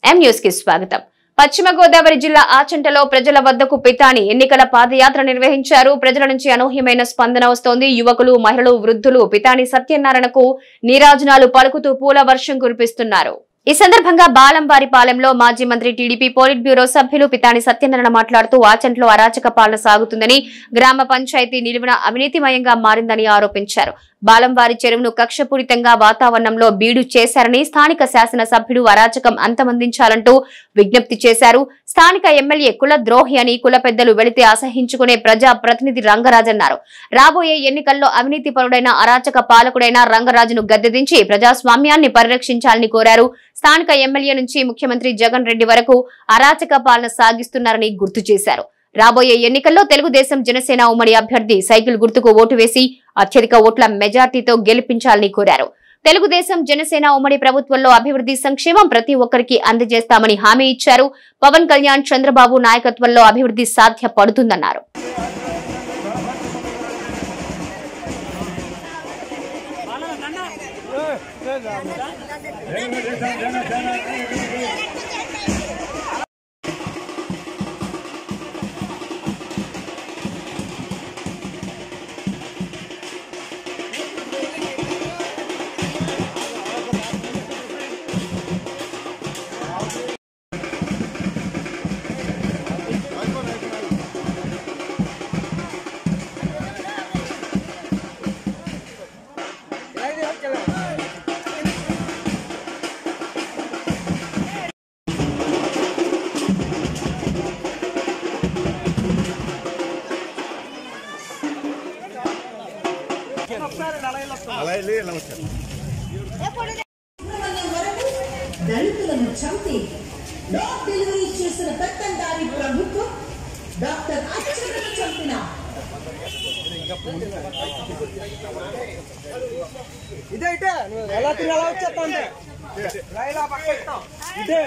M news కి స్వాగతం. పశ్చిమ గోదావరి జిల్లా ఆచంటలో ప్రజల వద్దకు పితాని ఎన్నికల పాదయాత్ర నిర్వహించారు. ప్రజల నుంచి అనూహ్యమైన స్పందన వస్తోంది. యువకులు, మహిళలు, వృద్ధులు పితాని సత్యనారాయణకు నీరాజనాలు పలుకుతూ పూల వర్షం కురిపిస్తున్నారు. ఈ సందర్భంగా బాలంవారిపాలెంలో మాజీ మంత్రి టీడీపీ పోలిట్ బ్యూరో సభ్యులు పితాని సత్యనారాయణ మాట్లాడుతూ ఆచంట్లో అరాచక పాలన సాగుతుందని, గ్రామ పంచాయతీ నిలువున అవినీతిమయంగా మారిందని ఆరోపించారు. బాలంవారి చెరువును కక్షపూరితంగా వాతావరణంలో బీడు చేశారని, స్థానిక శాసనసభ్యుడు అరాచకం అంతమందించాలంటూ విజ్ఞప్తి చేశారు. స్థానిక ఎమ్మెల్యే కుల ద్రోహి అని కుల పెద్దలు వెళితే అసహించుకునే ప్రజా ప్రతినిధి రంగరాజ్ అన్నారు. రాబోయే ఎన్నికల్లో అవినీతి పరుడైన అరాచక పాలకుడైన రంగరాజును గద్దెదించి ప్రజాస్వామ్యాన్ని పరిరక్షించాలని కోరారు. స్థానిక ఎమ్మెల్యే నుంచి ముఖ్యమంత్రి జగన్ రెడ్డి వరకు అరాచక పాలన సాగిస్తున్నారని గుర్తు చేశారు. రాబోయే ఎన్నికల్లో తెలుగుదేశం జనసేన ఉమ్మడి అభ్యర్థి సైకిల్ గుర్తుకు ఓటు వేసి అత్యధిక ఓట్ల మెజార్టీతో గెలిపించాలని కోరారు. తెలుగుదేశం జనసేన ఉమ్మడి ప్రభుత్వంలో అభివృద్ధి సంక్షేమం ప్రతి ఒక్కరికి అందజేస్తామని హామీ ఇచ్చారు. పవన్ కళ్యాణ్, చంద్రబాబు నాయకత్వంలో అభివృద్ధి సాధ్యపడుతుందన్నారు. దళితులను చంపి డాక్ డెలివరీ చేసిన పెత్తందారి ప్రభుత్వం డాక్టర్ అచ్చెన్నాయుడును చంపిన ఇదేంటే ఎలా తినాలా వచ్చేస్తా అంటే రైలా పక్కన ఇదే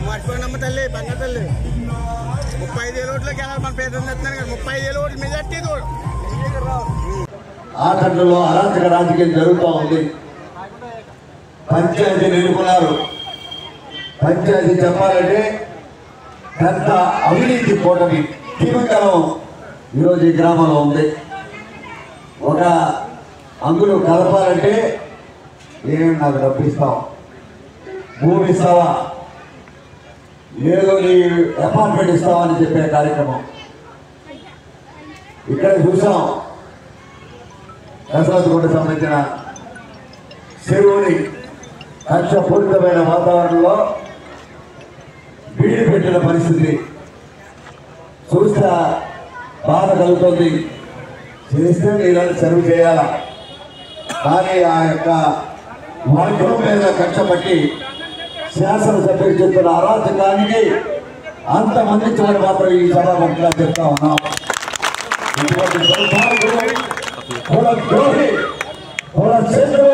మర్చిపోయినమ్మ తల్లి బంగ తల్లి 35,000 ఓట్లకి ఎలా మన పేరు తెస్తున్నాను కదా 35,000 ఓట్లు మెజార్టీ ఆచంటలో అరాచక రాజకీయం జరుగుతూ ఉంది. పంచాయతీ నిలుపున్నారు. పంచాయతీ చెప్పాలంటే పెద్ద అవినీతి కూటమి తీవ్రకరం ఈరోజు ఈ గ్రామంలో ఉంది. ఒక అంగులు కలపాలంటే ఏమి నాకు డబ్బు ఇస్తావు, భూమి ఇస్తావా, ఏదో నీ అపార్ట్మెంట్ ఇస్తావా అని చెప్పే కార్యక్రమం ఇక్కడ చూసాం. దశరథగూడకు సంబంధించిన చెరువుని కక్షపూరితమైన వాతావరణంలో బీడి పెట్టిన పరిస్థితి చూస్తే బాధ కలుగుతుంది. చేస్తే నీళ్ళని చెరువు చేయాలా, కానీ ఆ యొక్క వర్గం మీద కక్షపట్టి శాసనసభ్యులు చెప్తున్న అరాచకానికి అంతమందించమని మాత్రం ఈ సభాముఖంగా చెప్తా ఉన్నాం. ఇటువంటి కుల ద్రోహి, కుల చేతులు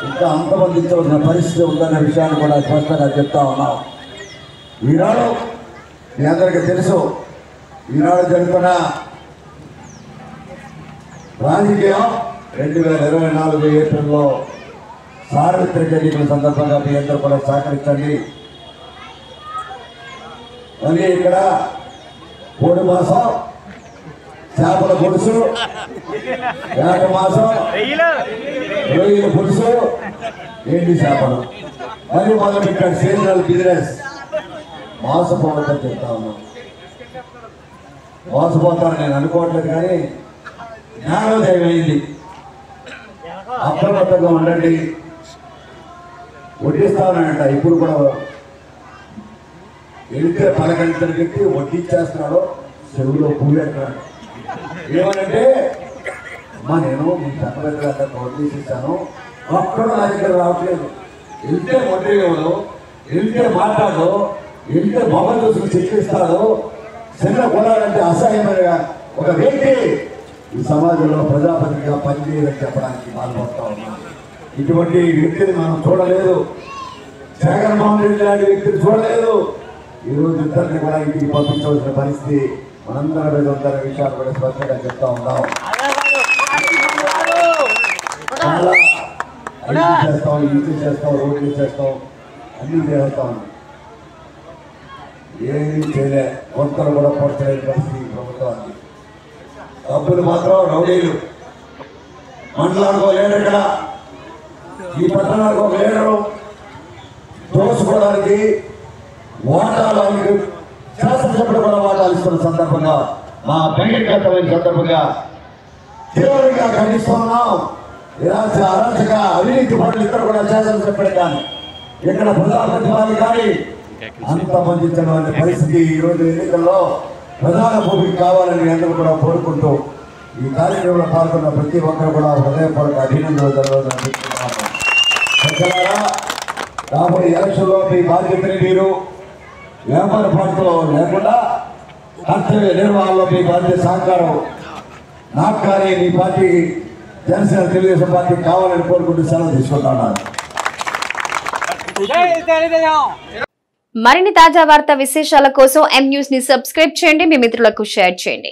ఇంకా అంతమందించవలసిన పరిస్థితి ఉందన్న విషయాన్ని కూడా స్పష్టంగా చెప్తా ఉన్నాం. ఈనాడు మీ అందరికీ తెలుసు, ఈనాడు జరుగుతున్న రాజకీయం 2024 ఏప్రిల్లో సార్వత్రిక ఎన్నికల సందర్భంగా మీ అందరూ కూడా సహకరించండి. మళ్ళీ ఇక్కడ 3 మాసం చేపల పులుసు, ఏట మాసం, రొయ్యల పులుసు, ఎండి చేపలు మరియు మొదలుపెట్టాడు సీజనల్ బిజినెస్. మోసపోవద్దని చెప్తా ఉన్నాం. మోసపోతాను నేను అనుకోవట్లేదు, కానీ జ్ఞానోదయం అయింది. అప్రమత్తంగా ఉండండి. వడ్డిస్తానంట. ఇప్పుడు కూడా వెళ్తే పలకంటలు కట్టి వడ్డించేస్తున్నాడు. చెరువులో పువ్వు ఎట్టాడు. ఏమనంటే అమ్మా నేను మీ చెప్పలేదు వడ్డీసిస్తాను, ఒక్కడు నా దగ్గర రావట్లేదు. వెళ్తే వడ్డీయడు, వెళ్తే మాట్లాడు, వెళ్తే మొబైల్ చూసుకుని చెక్కిస్తాడు. చిన్న కులాలంటే అసహ్యమైన ఒక వ్యక్తి ఈ సమాజంలో ప్రజాపతిగా పనిచేయాలని చెప్పడానికి బాధపడతా ఉన్నాం. ఇటువంటి వ్యక్తిని మనం చూడలేదు. జగన్మోహన్ రెడ్డి లాంటి వ్యక్తిని చూడలేదు. ఈరోజు ఇద్దరిని కూడా ఇంటికి పంపించవలసిన పరిస్థితి మనందరి మీద ఉందన్న విషయాలు కూడా స్పష్టంగా చెప్తా ఉన్నాం. చాలా అభివృద్ధి చేస్తాం, ఇంటి చేస్తాం, రోడ్లు చేస్తాం, అన్ని చేస్తాం. ఏమీ చేయలే. కొత్తలు కూడా పొట్టలేని పరిస్థితి ప్రభుత్వానికి. డబ్బులు మాత్రం రౌడీలు. మండలానికి ఒక లీడర్, ఇక్కడ ఈ పట్టణానికి ఒక లీడరు దోసుకోవడానికి వాటాలు శాసనసభ్యులు కూడా వాటాలు ఇస్తున్న సందర్భంగా, మా బహిర్గతమైన సందర్భంగా తీవ్రంగా ఖండిస్తున్నాం. అరాచక అవినీతి పనులు ఇద్దరు కూడా శాసనసభ్యులు కానీ ఇక్కడ ప్రజాప్రతినిధులు కానీ అంతమందించినటువంటి పరిస్థితి ఈరోజు ఎన్నికల్లో ప్రధాన భూమికి కావాలని అందరూ కూడా కోరుకుంటూ ఈ కార్యక్రమంలో పాల్గొన్న ప్రతి ఒక్కరు కూడా హృదయపూర్వక అభినందనలు జరగాలని రాబోయే ఎలక్షన్లో మీ బాధ్యతని మీరు వ్యాపార ప్రాంతంలో లేకుండా కర్తవ్య నిర్వహణలో మీ బాధ్యత సహకారం నాకు కానీ మీ పార్టీకి జనసేన తెలుగుదేశం పార్టీకి కావాలని కోరుకుంటూ సెలవు తీసుకుంటున్నాను. మరిన్ని తాజా వార్తా విశేషాల కోసం M News ని సబ్స్క్రైబ్ చేయండి, మీ మిత్రులకు షేర్ చేయండి.